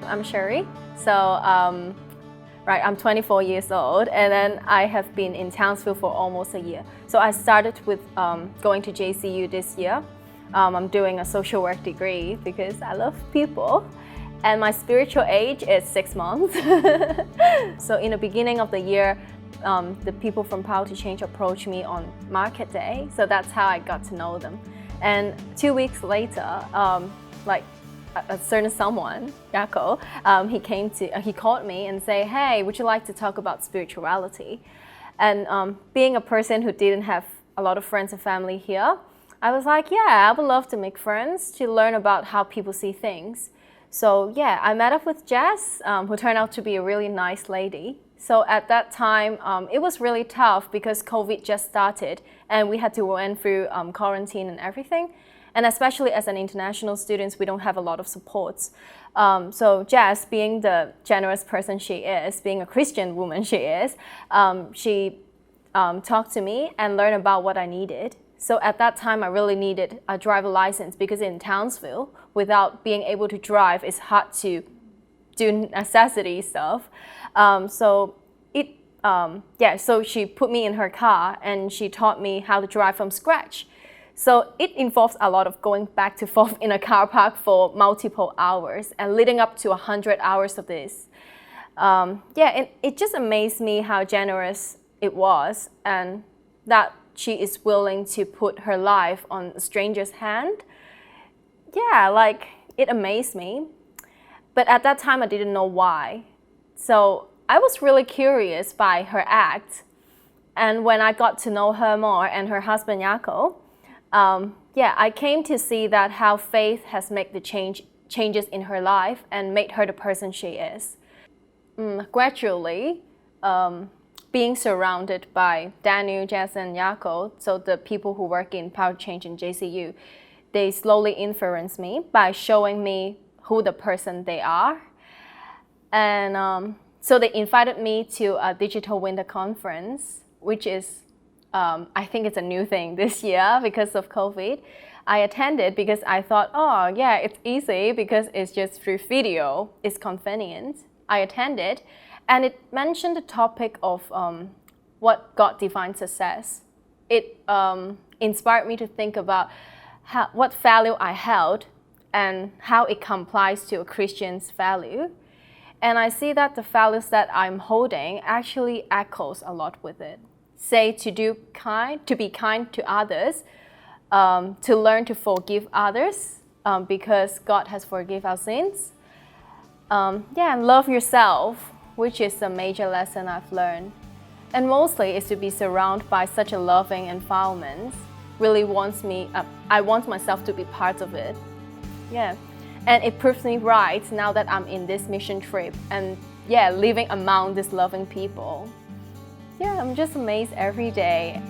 I'm Cherie. Right, I'm 24 years old, and then I have been in Townsville for almost a year. So I started with going to JCU this year. I'm doing a social work degree because I love people. And my spiritual age is 6 months. So in the beginning of the year, the people from Power to Change approached me on market day. So that's how I got to know them. And 2 weeks later, a certain someone, Yako, he called me and say, hey, would you like to talk about spirituality? And being a person who didn't have a lot of friends and family here, I was like, yeah, I would love to make friends, to learn about how people see things. So yeah, I met up with Jess, who turned out to be a really nice lady. So at that time, it was really tough because COVID just started and we had to went through quarantine and everything. And especially as an international student, we don't have a lot of supports. So Jess, being the generous person she is, being a Christian woman she is, she talked to me and learned about what I needed. So at that time, I really needed a driver license because in Townsville, without being able to drive, it's hard to do necessity stuff. So she put me in her car and she taught me how to drive from scratch. So it involves a lot of going back to forth in a car park for multiple hours and leading up to 100 hours of this. It just amazed me how generous it was and that she is willing to put her life on a stranger's hand. Yeah, it amazed me. But at that time, I didn't know why. So I was really curious by her act. And when I got to know her more and her husband, Yako, I came to see that how faith has made the changes in her life and made her the person she is. Gradually, being surrounded by Daniel, Jess, and Yako, so the people who work in Power to Change in JCU, they slowly influenced me by showing me who the person they are. And so they invited me to a digital winter conference, which is I think it's a new thing this year because of COVID. I attended because I thought, oh yeah, it's easy because it's just through video, it's convenient. I attended and it mentioned the topic of what God defines success. It inspired me to think about what value I held and how it complies to a Christian's value. And I see that the values that I'm holding actually echoes a lot with it. Say to be kind to others, to learn to forgive others because God has forgiven our sins. And love yourself, which is a major lesson I've learned. And mostly is to be surrounded by such a loving environment. Really I want myself to be part of it. Yeah, and it proves me right now that I'm in this mission trip and living among these loving people. Yeah, I'm just amazed every day.